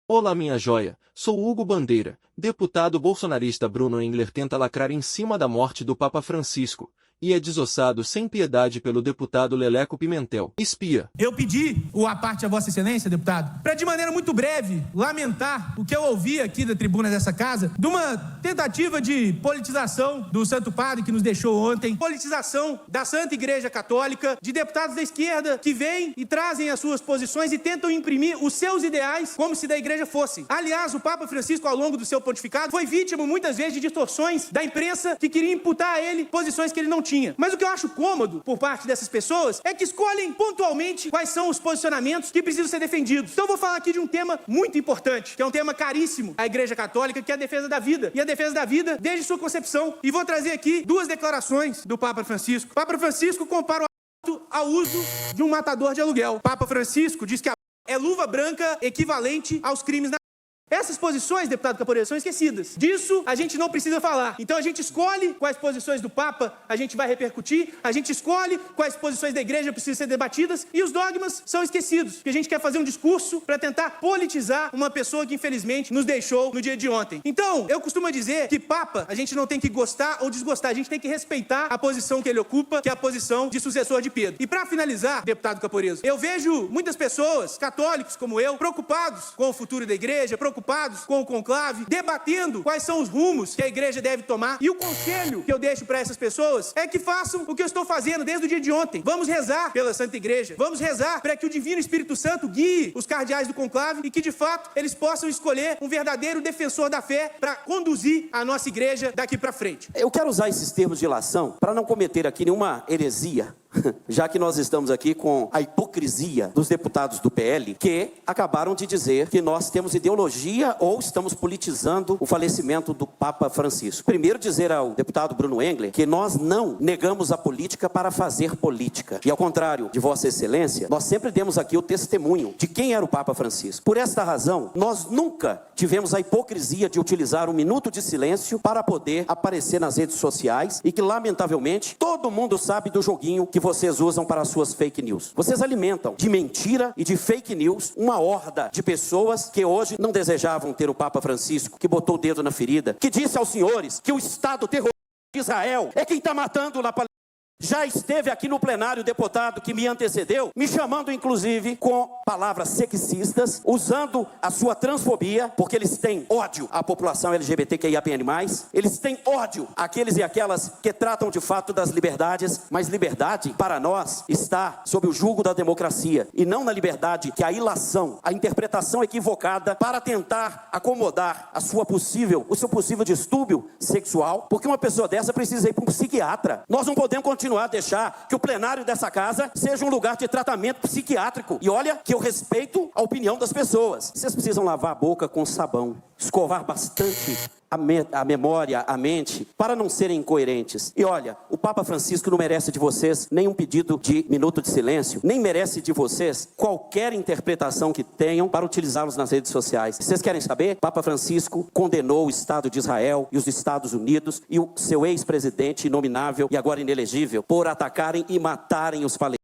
Olá minha joia, sou Hugo Bandeira. Deputado bolsonarista Bruno Engler tenta lacrar em cima da morte do Papa Francisco, e é desossado sem piedade pelo deputado Leleco Pimentel. Espia. Eu pedi a parte a Vossa Excelência, deputado, para de maneira muito breve lamentar o que eu ouvi aqui da tribuna dessa casa, de uma tentativa de politização do Santo Padre que nos deixou ontem, politização da Santa Igreja Católica, de deputados da esquerda que vêm e trazem as suas posições e tentam imprimir os seus ideais como se da igreja fossem. Aliás, o Papa Francisco, ao longo do seu pontificado, foi vítima muitas vezes de distorções da imprensa que queria imputar a ele posições que ele não tinha. Mas o que eu acho cômodo por parte dessas pessoas é que escolhem pontualmente quais são os posicionamentos que precisam ser defendidos. Então eu vou falar aqui de um tema muito importante, que é um tema caríssimo à Igreja Católica, que é a defesa da vida. E a defesa da vida desde sua concepção. E vou trazer aqui duas declarações do Papa Francisco. O Papa Francisco compara o aborto ao uso de um matador de aluguel. O Papa Francisco diz que a é luva branca equivalente aos crimes na... Essas posições, deputado Caporeira, são esquecidas. Disso a gente não precisa falar. Então a gente escolhe quais posições do Papa a gente vai repercutir, a gente escolhe quais posições da igreja precisam ser debatidas e os dogmas são esquecidos. Porque a gente quer fazer um discurso para tentar politizar uma pessoa que infelizmente nos deixou no dia de ontem. Então, eu costumo dizer que Papa a gente não tem que gostar ou desgostar, a gente tem que respeitar a posição que ele ocupa, que é a posição de sucessor de Pedro. E para finalizar, deputado Caporeira, eu vejo muitas pessoas, católicos como eu, preocupados com o futuro da igreja, preocupados com o conclave, debatendo quais são os rumos que a igreja deve tomar. E o conselho que eu deixo para essas pessoas é que façam o que eu estou fazendo desde o dia de ontem. Vamos rezar pela Santa Igreja. Vamos rezar para que o Divino Espírito Santo guie os cardeais do conclave e que, de fato, eles possam escolher um verdadeiro defensor da fé para conduzir a nossa igreja daqui para frente. Eu quero usar esses termos de ilação para não cometer aqui nenhuma heresia, já que nós estamos aqui com a hipocrisia dos deputados do PL, que acabaram de dizer que nós temos ideologia ou estamos politizando o falecimento do Papa Francisco. Primeiro, dizer ao deputado Bruno Engler que nós não negamos a política para fazer política. E ao contrário de Vossa Excelência, nós sempre demos aqui o testemunho de quem era o Papa Francisco. Por esta razão, nós nunca tivemos a hipocrisia de utilizar um minuto de silêncio para poder aparecer nas redes sociais e que, lamentavelmente, todo mundo sabe do joguinho que vocês usam para as suas fake news. Vocês alimentam de mentira e de fake news uma horda de pessoas que hoje não desejavam ter o Papa Francisco, que botou o dedo na ferida, que disse aos senhores que o Estado terrorista de Israel é quem está matando na Palestina. Já esteve aqui no plenário o deputado que me antecedeu, me chamando inclusive com palavras sexistas, usando a sua transfobia, porque eles têm ódio à população LGBTQIAPN+, eles têm ódio àqueles e aquelas que tratam de fato das liberdades, mas liberdade para nós está sob o jugo da democracia, e não na liberdade que a ilação, a interpretação equivocada para tentar acomodar o seu possível distúrbio sexual, porque uma pessoa dessa precisa ir para um psiquiatra. Nós não podemos continuar a deixar que o plenário dessa casa seja um lugar de tratamento psiquiátrico. E olha que eu respeito a opinião das pessoas. Vocês precisam lavar a boca com sabão, escovar bastante a memória, a mente, para não serem incoerentes. E olha, o Papa Francisco não merece de vocês nenhum pedido de minuto de silêncio, nem merece de vocês qualquer interpretação que tenham para utilizá-los nas redes sociais. Vocês querem saber? Papa Francisco condenou o Estado de Israel e os Estados Unidos e o seu ex-presidente inominável e agora inelegível por atacarem e matarem os palestinos.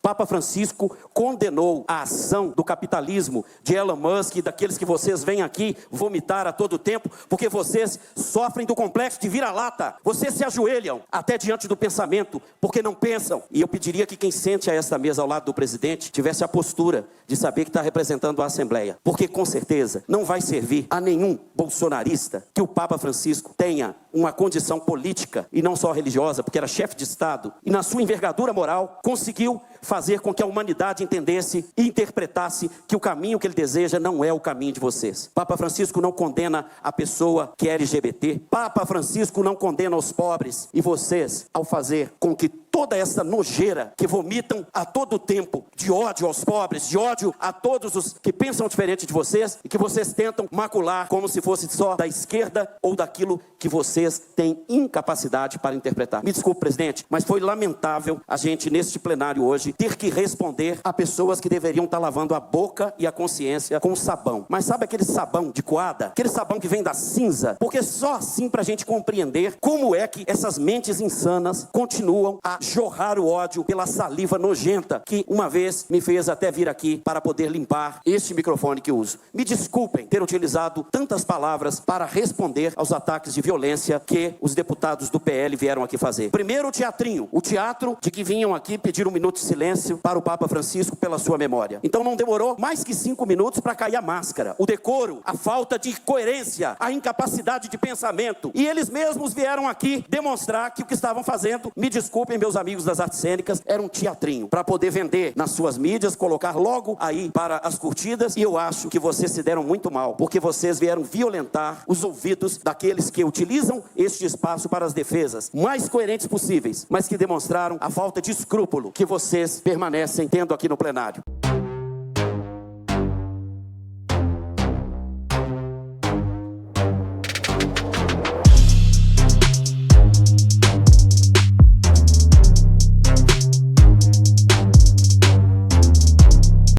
Papa Francisco condenou a ação do capitalismo de Elon Musk e daqueles que vocês vêm aqui vomitar a todo tempo, porque vocês sofrem do complexo de vira-lata. Vocês se ajoelham até diante do pensamento, porque não pensam. E eu pediria que quem sente a esta mesa ao lado do presidente tivesse a postura de saber que está representando a Assembleia, porque com certeza não vai servir a nenhum bolsonarista que o Papa Francisco tenha uma condição política e não só religiosa, porque era chefe de Estado, e na sua envergadura moral conseguiu fazer com que a humanidade entendesse e interpretasse que o caminho que ele deseja não é o caminho de vocês. Papa Francisco não condena a pessoa que é LGBT. Papa Francisco não condena os pobres. E vocês, ao fazer com que toda essa nojeira que vomitam a todo tempo de ódio aos pobres, de ódio a todos os que pensam diferente de vocês e que vocês tentam macular como se fosse só da esquerda ou daquilo que vocês têm incapacidade para interpretar. Me desculpe, presidente, mas foi lamentável a gente, neste plenário hoje, ter que responder a pessoas que deveriam estar lavando a boca e a consciência com sabão. Mas sabe aquele sabão de coada? Aquele sabão que vem da cinza? Porque só assim para a gente compreender como é que essas mentes insanas continuam a jorrar o ódio pela saliva nojenta que uma vez me fez até vir aqui para poder limpar este microfone que uso. Me desculpem ter utilizado tantas palavras para responder aos ataques de violência que os deputados do PL vieram aqui fazer. Primeiro o teatrinho, o teatro de que vinham aqui pedir um minuto de silêncio para o Papa Francisco pela sua memória. Então não demorou mais que 5 minutos para cair a máscara, o decoro, a falta de coerência, a incapacidade de pensamento. E eles mesmos vieram aqui demonstrar que o que estavam fazendo, me desculpem meus amigos das artes cênicas, era um teatrinho para poder vender nas suas mídias, colocar logo aí para as curtidas. E eu acho que vocês se deram muito mal, porque vocês vieram violentar os ouvidos daqueles que utilizam este espaço para as defesas mais coerentes possíveis, mas que demonstraram a falta de escrúpulo que vocês permanecem tendo aqui no plenário.